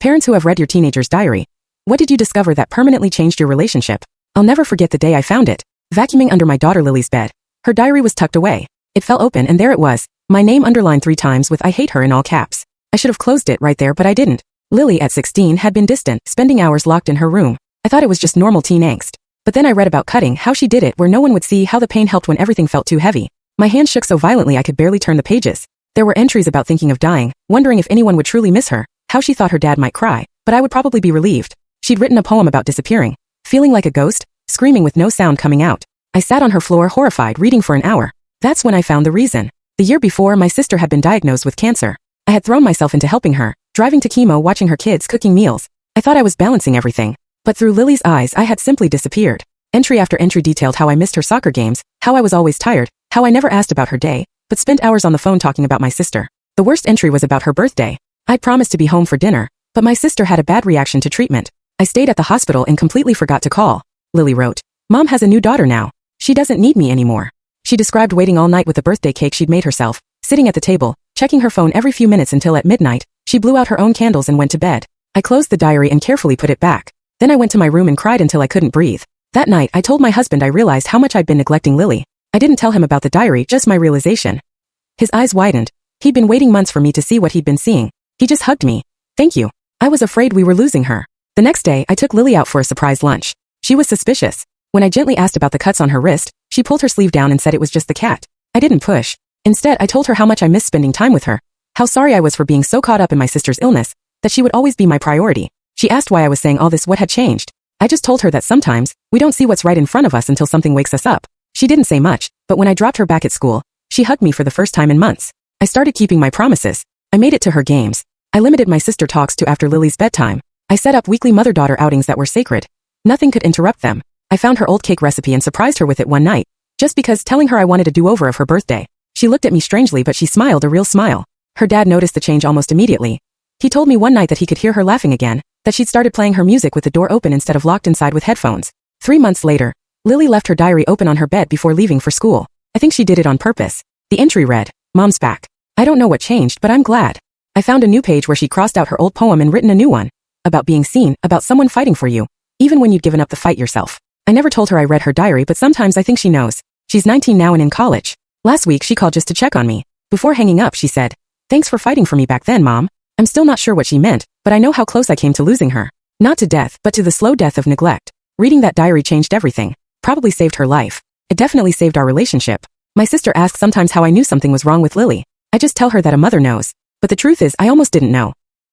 Parents who have read your teenager's diary. What did you discover that permanently changed your relationship? I'll never forget the day I found it. Vacuuming under my daughter Lily's bed. Her diary was tucked away. It fell open and there it was. My name underlined 3 times with I hate her in all caps. I should have closed it right there but I didn't. Lily at 16 had been distant, spending hours locked in her room. I thought it was just normal teen angst. But then I read about cutting, how she did it where no one would see, how the pain helped when everything felt too heavy. My hands shook so violently I could barely turn the pages. There were entries about thinking of dying, wondering if anyone would truly miss her, how she thought her dad might cry, but I would probably be relieved. She'd written a poem about disappearing, feeling like a ghost, screaming with no sound coming out. I sat on her floor horrified reading for an hour. That's when I found the reason. The year before, my sister had been diagnosed with cancer. I had thrown myself into helping her, driving to chemo, watching her kids, cooking meals. I thought I was balancing everything. But through Lily's eyes I had simply disappeared. Entry after entry detailed how I missed her soccer games, how I was always tired, how I never asked about her day, but spent hours on the phone talking about my sister. The worst entry was about her birthday. I'd promised to be home for dinner, but my sister had a bad reaction to treatment. I stayed at the hospital and completely forgot to call. Lily wrote, "Mom has a new daughter now. She doesn't need me anymore." She described waiting all night with the birthday cake she'd made herself, sitting at the table, checking her phone every few minutes until at midnight, she blew out her own candles and went to bed. I closed the diary and carefully put it back. Then I went to my room and cried until I couldn't breathe. That night, I told my husband I realized how much I'd been neglecting Lily. I didn't tell him about the diary, just my realization. His eyes widened. He'd been waiting months for me to see what he'd been seeing. He just hugged me. "Thank you." I was afraid we were losing her. The next day, I took Lily out for a surprise lunch. She was suspicious. When I gently asked about the cuts on her wrist, she pulled her sleeve down and said it was just the cat. I didn't push. Instead, I told her how much I missed spending time with her, how sorry I was for being so caught up in my sister's illness, that she would always be my priority. She asked why I was saying all this, what had changed. I just told her that sometimes, we don't see what's right in front of us until something wakes us up. She didn't say much, but when I dropped her back at school, she hugged me for the first time in months. I started keeping my promises. I made it to her games. I limited my sister talks to after Lily's bedtime. I set up weekly mother-daughter outings that were sacred. Nothing could interrupt them. I found her old cake recipe and surprised her with it one night, just because, telling her I wanted a do-over of her birthday. She looked at me strangely but she smiled, a real smile. Her dad noticed the change almost immediately. He told me one night that he could hear her laughing again, that she'd started playing her music with the door open instead of locked inside with headphones. 3 months later, Lily left her diary open on her bed before leaving for school. I think she did it on purpose. The entry read, "Mom's back. I don't know what changed, but I'm glad." I found a new page where she crossed out her old poem and written a new one. About being seen, about someone fighting for you, even when you'd given up the fight yourself. I never told her I read her diary, but sometimes I think she knows. She's 19 now and in college. Last week she called just to check on me. Before hanging up she said, "Thanks for fighting for me back then, Mom." I'm still not sure what she meant, but I know how close I came to losing her. Not to death, but to the slow death of neglect. Reading that diary changed everything. Probably saved her life. It definitely saved our relationship. My sister asks sometimes how I knew something was wrong with Lily. I just tell her that a mother knows. But the truth is I almost didn't know.